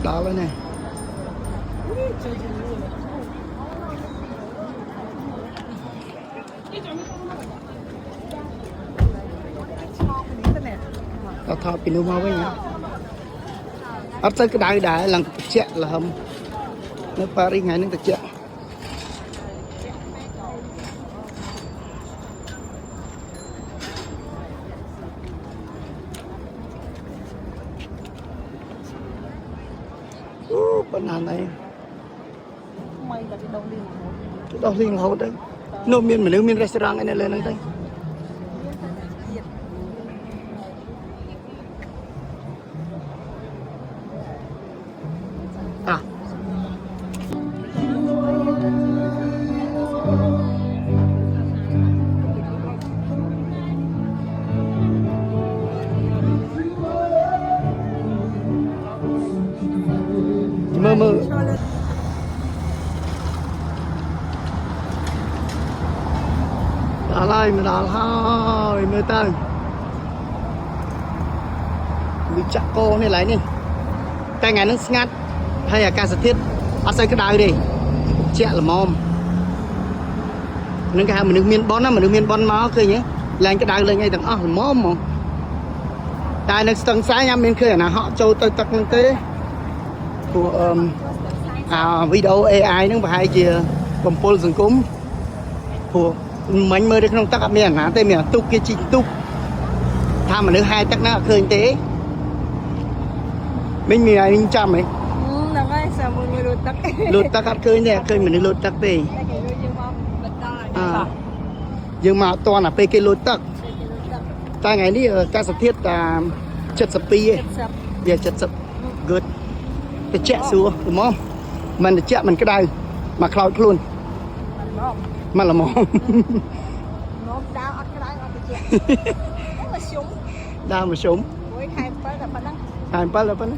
đó lên này tao thọ pin mau với nhá ấp tới cái đáy đá lần chẹt là hầm nó Paris ngày nó chẹt bên này cái đông riêng hậu đấy nô miên mà nếu miên restaurant này lên đây à mơ mơ đã lại mình đã thôi mơ tơi mình chặt cô này lại nè tay ngày nó ngắt hay là ca sát thiết ở xây cái đài đi chẹ là mồm nâng cái mình được miên bón á mình được miên bón máu khơi nhé lên cái đài lên ngay thằng là mồm mà đài nó tầng sáng nha mình khơi là họ châu tôi tắc lên tới của video AI nó phải gì còn pol dừng cúm của mình mới được không tắc miền hả tên miền túc cái chị túc tham mà nước hai tắc nó khơi tế mình ai mình chăm ấy lột tắc ăn khơi nè khơi mình lột tắc về nhưng mà toàn là pe cái lột tắc ta ngày đi ca sát thiết chật sập pi ấy giờ chật sập good cái chẹ xua đúng không mình chẹ mình cái đây mà khơi luôn mà là mồm đau mà súng hai phát là phân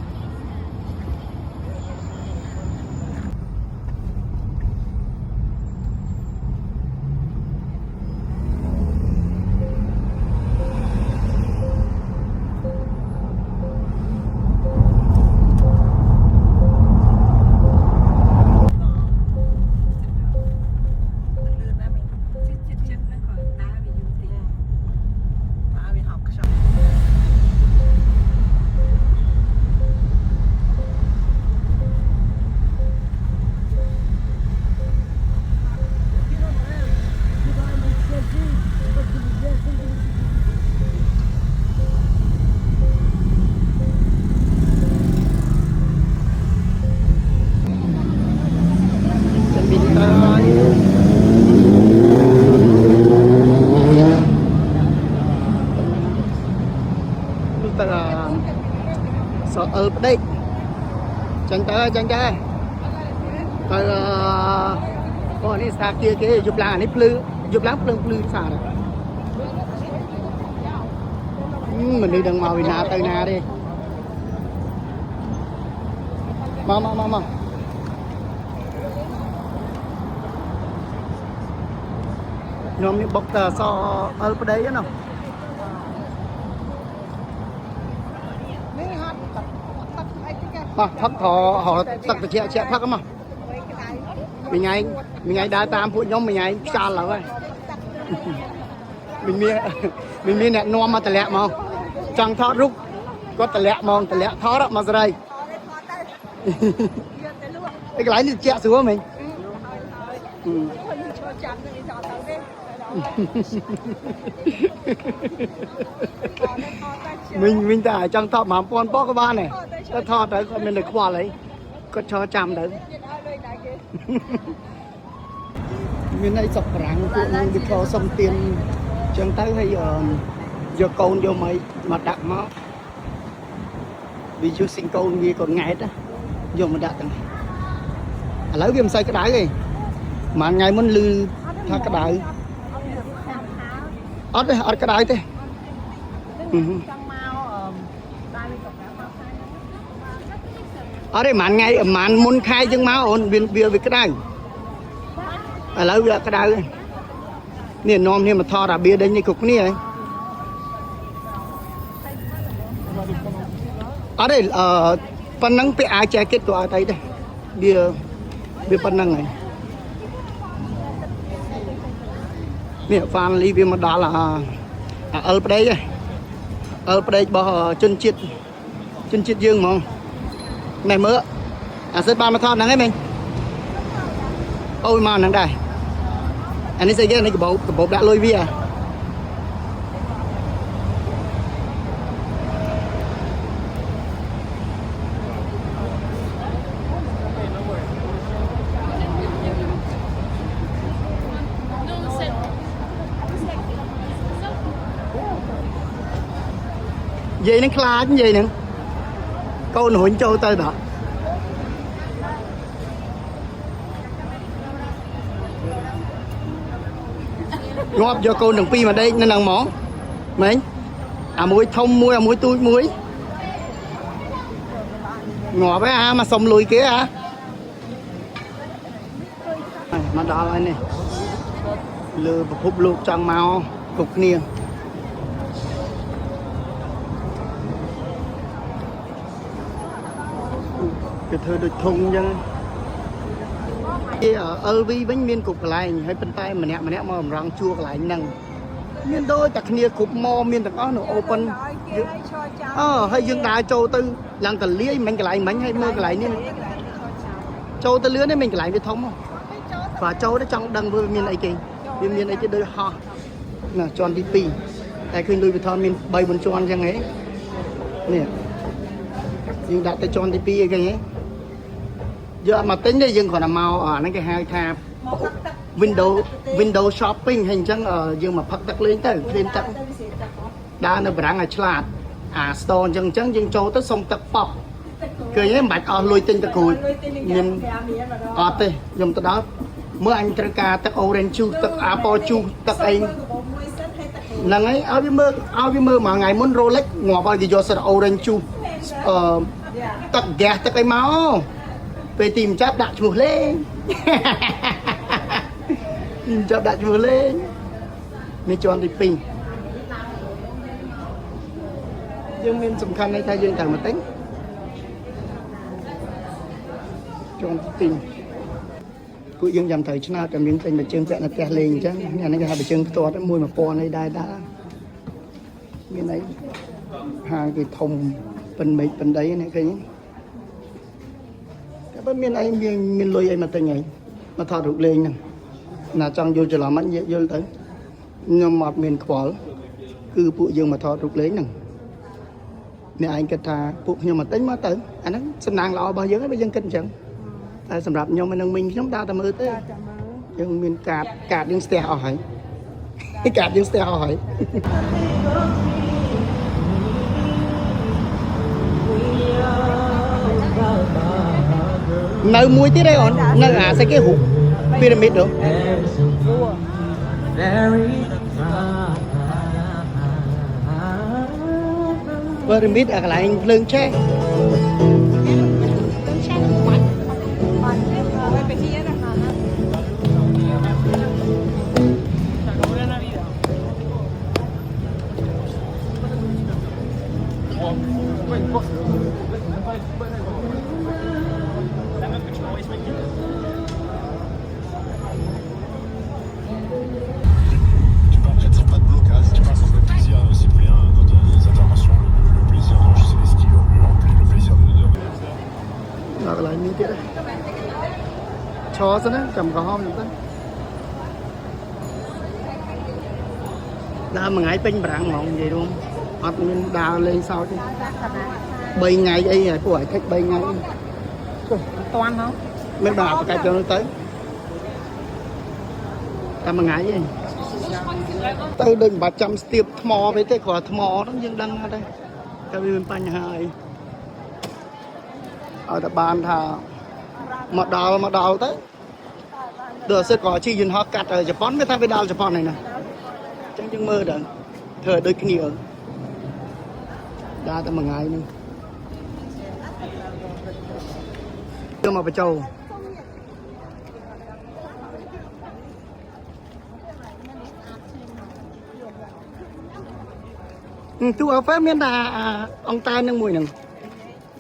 ở đây chẳng tới rồi còn đi xa kia cái chụp lá này plư chụp lá plư xa rồi mình đi đằng màu vì nà tới nà đi mau nhóm những bọc so ở đây đó nào thắt họ tắt từ che thắt lắm mà mình ngày đá tam phụ nhóm mình ngày xa là vậy mình miên nè nom mà tè lẹ mà chẳng thoát rút có tè lẹ thoát đó mà ra đây cái lái đi che xuống mình mình tại chẳng thoát mà con bó cái ba này nó thoát tới mình được qua lấy có cho chạm đấy mình này sập răng của mình đi cho xong tiền chẳng tới hay giờ con vô mấy mà đặt nó vì chưa sinh con gì còn ngày đó vô mà đặt lấy viêm xây cái đáy gì mà ngày muốn lư thay cái đáy ở cái đáy thế ở đây màn ngày màn muốn khai chân máu ổn viên bia với cái đáy ở lấy cái đáy nè nom nè mà thò ra bia đây như cục này ở đây ប៉ុណ្ណឹងពាក់អាវ jacket ក៏អត់អីដែរវាប៉ុណ្ណឹងហើយនេះ family វាមកដល់អលប្តីហ្នឹងអលប្តីរបស់ជនជាតិយើងហ្មងណែមើលអាសិតបានមកថតហ្នឹងឯងមិញអូយមកហ្នឹងដែរអានេះស្អីគេនេះកាបូបដាក់លុយវានិយាយនឹងខ្លាចនិយាយនឹងកូនរុញចូលទៅដល់ងាប់យកកូនទាំងពីរមកដេកនៅហ្នឹងហ្មងមែនអាមួយធំមួយអាមួយទូចមួយងាប់ហើយមកសុំលុយគេមកដល់ហើយនេះលើប្រភពលោកចង់មកគ្រប់គ្នាគេធ្វើដូចធុងអញ្ចឹងគេ LV វិញមានគ្រប់កន្លែងហើយប៉ុន្តែម្នាក់មកបំរុងជួកន្លែងហ្នឹងមានដូចតែគ្នាគ្រប់ម៉មានទាំងអស់នៅ open ហើយយើងដើរចូលទៅឡើងតលាយមិញកន្លែងមិញហើយមើលកន្លែងនេះចូលទៅលឿននេះមិញកន្លែងវាធំហ៎បើចូលទៅចង់ដឹងវាមានអីគេវាមានអីគេដូចហោះណាជាន់ទី2តែឃើញលុយវិធនមាន3 4ជាន់អញ្ចឹងហ៎នេះយើងដាក់ទៅជាន់ទី2អីគេហ៎យកមកទិញទេយើងគ្រាន់តែមកអាហ្នឹងគេហៅថា window shopping ហើយអញ្ចឹងយើងមកផឹកទឹកលេងទៅឃ្លានទឹកដើរនៅបារាំងឲ្យឆ្លាតអា store អញ្ចឹងយើងចូលទៅសុំទឹកប៉ប់ឃើញទេមិនបាច់អស់លុយទិញទឹកគ្រូចមានអត់ទេខ្ញុំទៅដល់មើលអញត្រូវការទឹក orange juice ទឹក apple juice ទឹកអីហ្នឹងហើយឲ្យវាមើលមួយថ្ងៃមុន Rolex ងាប់ឲ្យគេយកសិត orange juice ទឹក gas ទឹកអីមកពេលទីមិនចាប់ដាក់ឈ្មោះលេងទីមិនចាប់ដាក់ឈ្មោះលេងនេះជាន់ទី2យើងមានសំខាន់ន័យថាយើងត្រូវមកទិញជាន់ទី2ពួកយើងចាំត្រូវឆ្នោតតែមានទិញមួយជើងពាក់នៅផ្ទះលេងអញ្ចឹងអានេះគេហៅមួយជើងផ្ទាត់1 1000អីដែរមានអីហាងគេធំប៉ិនមេឃប៉ិនដីនេះឃើញបើមានអីមានលុយអីមកទិញអីមកថតរូបលេងហ្នឹងណាចង់យល់ច្រឡំមិនយល់ទៅខ្ញុំអត់មានខ្វល់គឺពួកយើងមកថតរូបលេងហ្នឹងអ្នកឯងគិតថាពួកខ្ញុំមកទិញមកទៅអាហ្នឹងសំណាងល្អរបស់យើងហើយបើយើងគិតអញ្ចឹងតែសម្រាប់ខ្ញុំនឹងមីងខ្ញុំដើរតែមើលទេយើងមានកាតយើងស្ទះអស់ហើយកាតយើងស្ទះអស់ហើយនៅមួយទៀតឯងអូននៅអាស្អីគេរូបពីរ៉ាមីតនោះពីរ៉ាមីតអាកន្លែងភ្លើងឆេះឈរសិនណាចាំក្រហមទៅដើរមួយថ្ងៃពេញបារាំងហ្មងនិយាយរួមអត់មានដើរលេងសើចទេ3ថ្ងៃអីហើយពួកឲ្យខិច3ថ្ងៃចុះតាន់ហ៎មិនបានប្រកាសចូលទៅតែមួយថ្ងៃឯងទៅដូចមិនបាច់ចាំស្ទាបថ្មទេគ្រាន់ថ្មហ្នឹងយើងដឹងអត់ទេតែវាមានបញ្ហាអីឲ្យតែបានថាមកដល់ទៅដល់សិតក៏ជិះយន្តហោះកាត់ជប៉ុនវាថាវាដល់ជប៉ុនហើយណាអញ្ចឹងយើងមើលដល់ធ្វើឲ្យដូចគ្នាដើរតែមួយថ្ងៃនេះយកមកបញ្ចូលទូអាហ្វេមានតែអង្គតែនឹងមួយហ្នឹង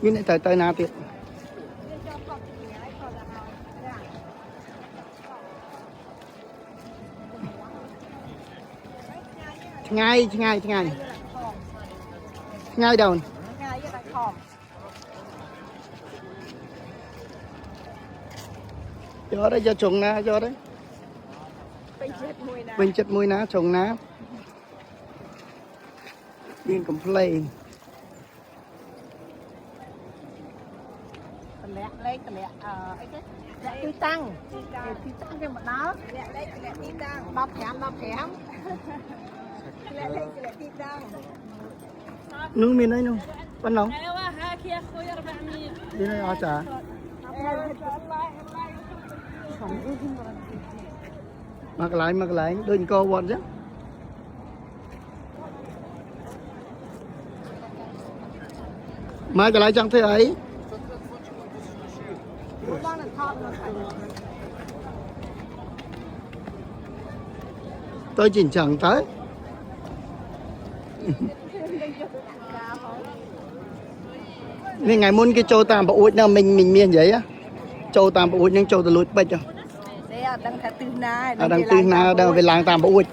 មានទៅណាទៀតឆ្ងាយឆ្ងាយឆ្ងាយឆ្ងាយដល់យកđấyយកtrồngណាយកđấy bênចិត្តមួយណាtrồngណាមានកំ pl េងតម្លាក់លេខតម្លាក់អីគេតម្លាក់ទីតាំងទីតាំងគេមកដល់តម្លាក់លេខតម្លាក់ទីតាំង15 តម្លាក់លេខតម្លាក់ទីតាំងនោះមានអីនោះប៉ុណ្ណឹងអេវ៉ាហាគីខុយ400នេះអស់ចាមកកន្លែងដូចអង្គរវត្តអញ្ចឹងមកកន្លែងចង់ធ្វើអីទៅជាអញ្ចឹងទៅនេះថ្ងៃមុនគេចូលតាមប្រអួចណាមិញមាននិយាយចូលតាមប្រអួចនឹងចូលទៅលួចពេជ្រអត់ដឹងថាទិសណាអត់ដឹងទិសណាដល់វាឡើងតាមប្រអួច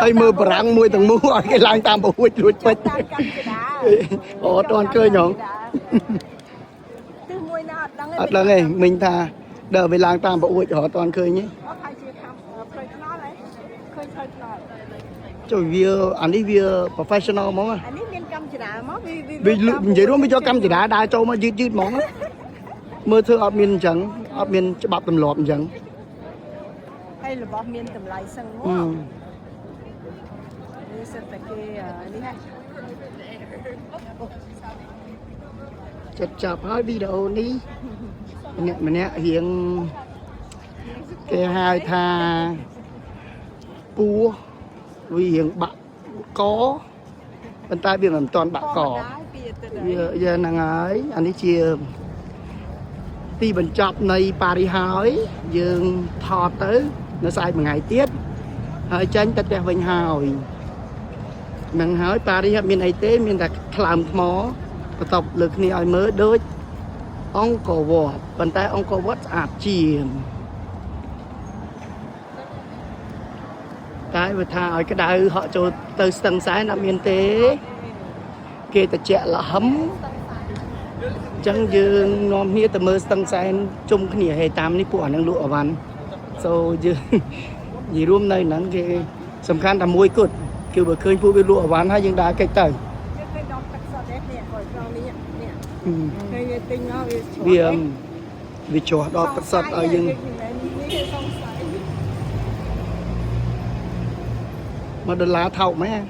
ហើយមើលបារាំងមួយទាំងមូលឲ្យគេឡើងតាមប្រអួចលួចពេជ្រអូអត់ទាន់ឃើញហ៎ទិសមួយណាអត់ដឹងទេមិញថាដល់វាឡើងតាមប្រអួចរហូតអត់ទាន់ឃើញទេអត់ហើយជាខំផ្លូវថ្នល់ហ៎ឃើញផ្លូវថ្នល់ចូលវាអានេះវា professional ហ្មងអានេះមានកម្មចរាមកវានិយាយរួមវាយកកម្មចរាដើរចូលមកយឺតហ្មងមើលធ្វើអត់មានអញ្ចឹងអត់មានច្បាប់ទម្លាប់អញ្ចឹងហើយរបស់មានតម្លៃសឹងមកនេះសិតតែគេនេះហ่ะចិត្តចាប់ហើយវីដេអូនេះម្នាក់រៀងគេហៅថាពួរវារៀងបាក់កប៉ុន្តែវាមិនទាន់បាក់កវាហ្នឹងហើយអានេះជាទីបញ្ចប់នៃប៉ារីហើយយើងថតទៅនៅស្អែកមួយថ្ងៃទៀតហើយចាញ់ទៅផ្ទះវិញហើយនឹងហើយប៉ារីអត់មានអីទេមានតែថ្លើមថ្មបន្ទាប់លើគ្នាឲ្យមើលដូចអង្គរវត្តប៉ុន្តែអង្គរវត្តស្អាតជាងតែវាថាឲ្យក្តៅហក់ចូលទៅស្ទឹងសែនអត់មានទេគេតិចលហឹមចឹងយើងនាំគ្នាទៅមើលស្ទឹងសែនជុំគ្នាហេតាមនេះពួកអានឹងលក់អវ៉ាន់សូយើងនិយាយរួមនៅហ្នឹងគេសំខាន់តែមួយគត់គឺបើឃើញពួកវាលក់អវ៉ាន់ហើយយើងដើរកិច្ចទៅយើងឃើញដល់ទឹកសុទ្ធទេនេះគាត់ត្រង់នេះនេះឃើញវាទិញមកវាជាប់ដល់ទឹកសុទ្ធឲ្យយើង$1ថោកមែន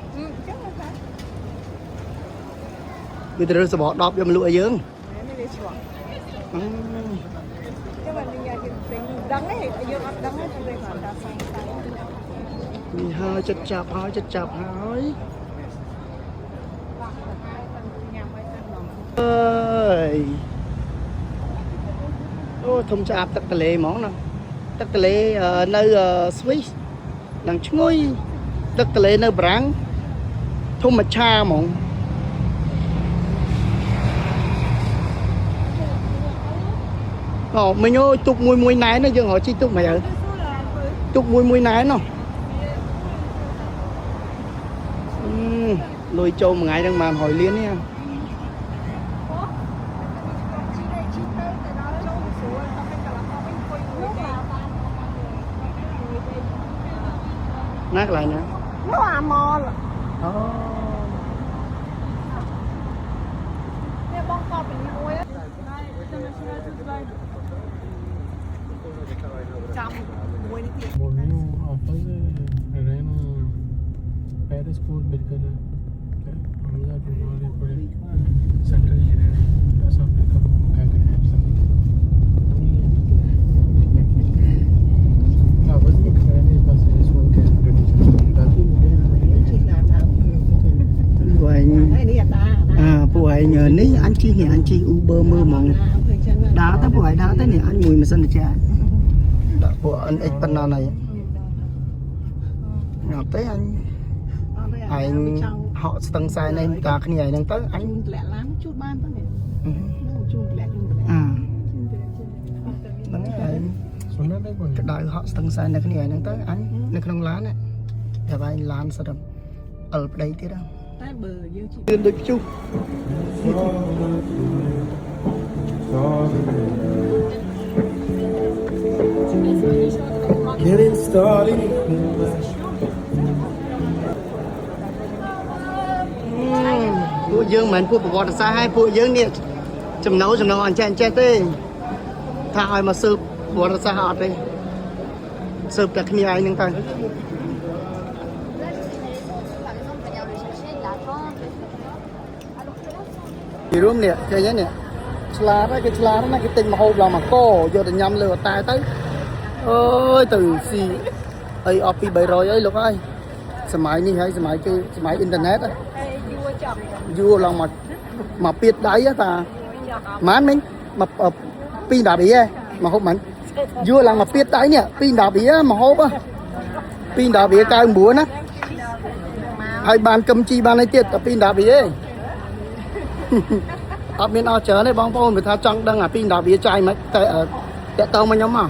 វាទៅរើសបក10យកមកលក់ឲ្យយើងចាំមិនញ៉ាំយើងពេញដឹងទេយើងអត់ដឹងទេតែវាគាត់ថាសង្ស័យនេះហើយចិត្តចាប់ហើយចិត្តចាប់ហើយអើយអូធំឆ្អាបទឹកទន្លេហ្មងណាទឹកទន្លេនៅស្វីសនឹងឈ្ងុយទឹកទន្លេនៅបារាំងធម្មឆាហ្មងមិញអូទុកមួយណែនយើងរកជីទុកមិនហើយទុកមួយណែនណោះលុយចូលមួយថ្ងៃហ្នឹងបាន100លាននេះណាកន្លែងណានោះអាម៉លអូនេះបងកប់ពីមួយចាំមួយនេះទៀតबोल रही हूँ ऑफर रहना Paris code बिल्कुल हम जा तुम्हारे पड़े सेंटर ही रहना सब कब क्या करें सब आवाज में खड़ा नहीं पास है सो के बाकी मुझेពួកឯងនេះអញជិះនេះអញជិះ Uber មើលហ្មងដើរទៅពួកឯងដើរទៅនេះអញមួយម៉ាស៊ីនចាដាក់ពួក NX ប៉ុណ្ណឹងហើយអត់ទេអញឯងហក់ស្ទឹងសែននេះតាគ្នាឯងហ្នឹងទៅអញធ្លាក់ឡានជួបបានទៅនេះ chung lẹ Nắng này सुनना नहीं कौन cái đại họ tầng sai này cái này nắng tới anh này không lá này để bài lan sao đâm ở đây thế đâu tay bờ dương chị tiền được chung Getting started.ពួកយើងមិនមែនពួកប្រវត្តិសាស្ត្រហើយពួកយើងនេះចំណូលអញ្ចេះទេថាឲ្យមកស៊ើបប្រវត្តិសាស្ត្រអត់ទេស៊ើបតែគ្នាឯងហ្នឹងទៅ ពីរួមនេះឃើញនេះឆ្លាតហើយគេឆ្លាតណាស់គេទិញមកហូបឡើងមកកយកទៅញ៉ាំលើតែទៅអើយទៅស៊ីអីអស់ពី300អីលោកអើយសម័យនេះហើយសម័យគេសម័យអ៊ីនធឺណិតយួរឡើងមកពីតដៃតាម៉ានមិញមក2 10រៀលមកហូបមិនយួរឡើងមកពីតដៃនេះ2 10រៀលមកហូប2 10រៀល99ណាហើយបានកំជីបានអីទៀតតែ2 10រៀលអត់មានអស់ច្រើនទេបងប្អូនព្រោះថាចង់ដឹងអា2 10រៀលចាយមិនតែតើតោមកខ្ញុំមក